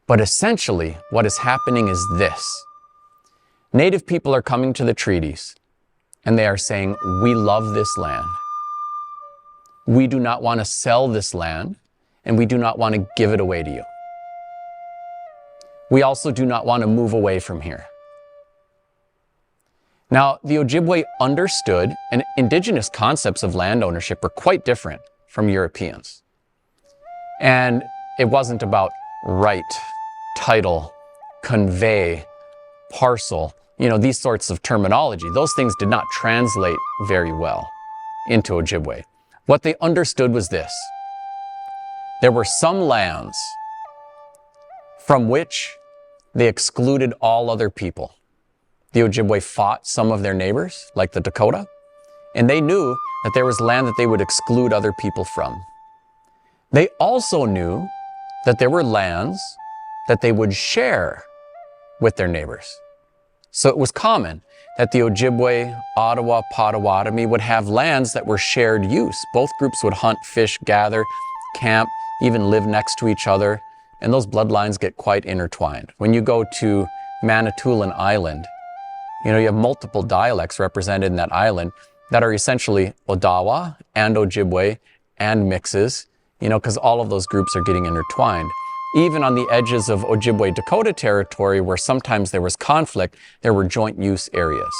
But essentially, what is happening is this. Native people are coming to the treaties, and they are saying, we love this land. We do not want to sell this land, and we do not want to give it away to you. We also do not want to move away from here. Now, the Ojibwe understood, and Indigenous concepts of land ownership are quite different from Europeans. And it wasn't about right, title, convey, parcel, these sorts of terminology. Those things did not translate very well into Ojibwe. What they understood was this. There were some lands from which they excluded all other people. The Ojibwe fought some of their neighbors, like the Dakota, and they knew that there was land that they would exclude other people from. They also knew that there were lands that they would share with their neighbors. So it was common that the Ojibwe, Ottawa, Potawatomi would have lands that were shared use. Both groups would hunt, fish, gather, camp, even live next to each other, and those bloodlines get quite intertwined. When you go to Manitoulin Island, you have multiple dialects represented in that island that are essentially Odawa and Ojibwe and mixes, because all of those groups are getting intertwined. Even on the edges of Ojibwe Dakota territory, where sometimes there was conflict, there were joint use areas.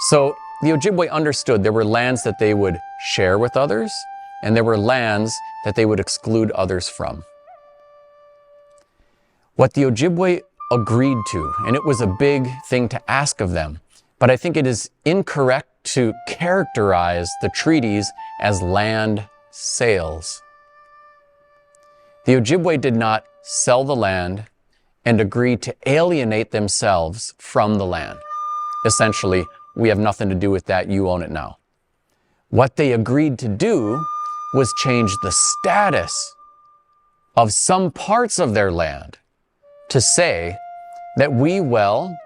So the Ojibwe understood there were lands that they would share with others, and there were lands that they would exclude others from. What the Ojibwe agreed to, and it was a big thing to ask of them, but I think it is incorrect to characterize the treaties as land sales. The Ojibwe did not sell the land and agreed to alienate themselves from the land. Essentially, we have nothing to do with that, you own it now. What they agreed to do was change the status of some parts of their land to say that we will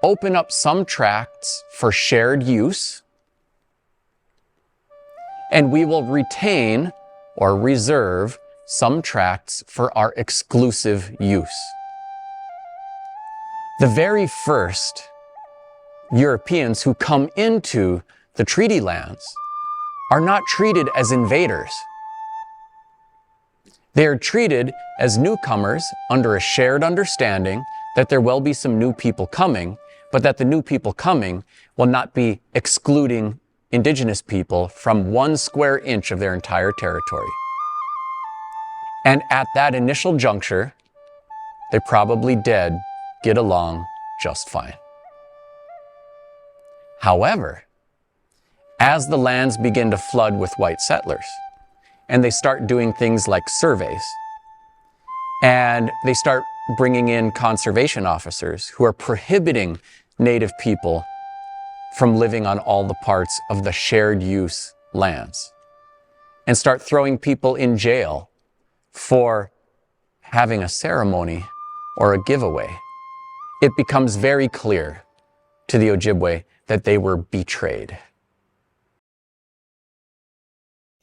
open up some tracts for shared use, and we will retain or reserve some tracts for our exclusive use. The very first Europeans who come into the treaty lands are not treated as invaders. They are treated as newcomers under a shared understanding that there will be some new people coming, but that the new people coming will not be excluding Indigenous people from 1 square inch of their entire territory. And at that initial juncture, they probably did get along just fine. However, as the lands begin to flood with white settlers, and they start doing things like surveys, and they start bringing in conservation officers who are prohibiting Native people from living on all the parts of the shared use lands, and start throwing people in jail for having a ceremony or a giveaway, it becomes very clear to the Ojibwe that they were betrayed.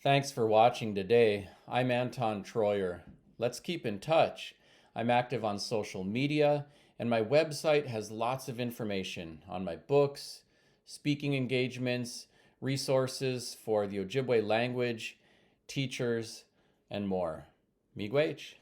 Thanks for watching today. I'm Anton Treuer. Let's keep in touch. I'm active on social media, and my website has lots of information on my books, speaking engagements, resources for the Ojibwe language, teachers, and more. Miigwech.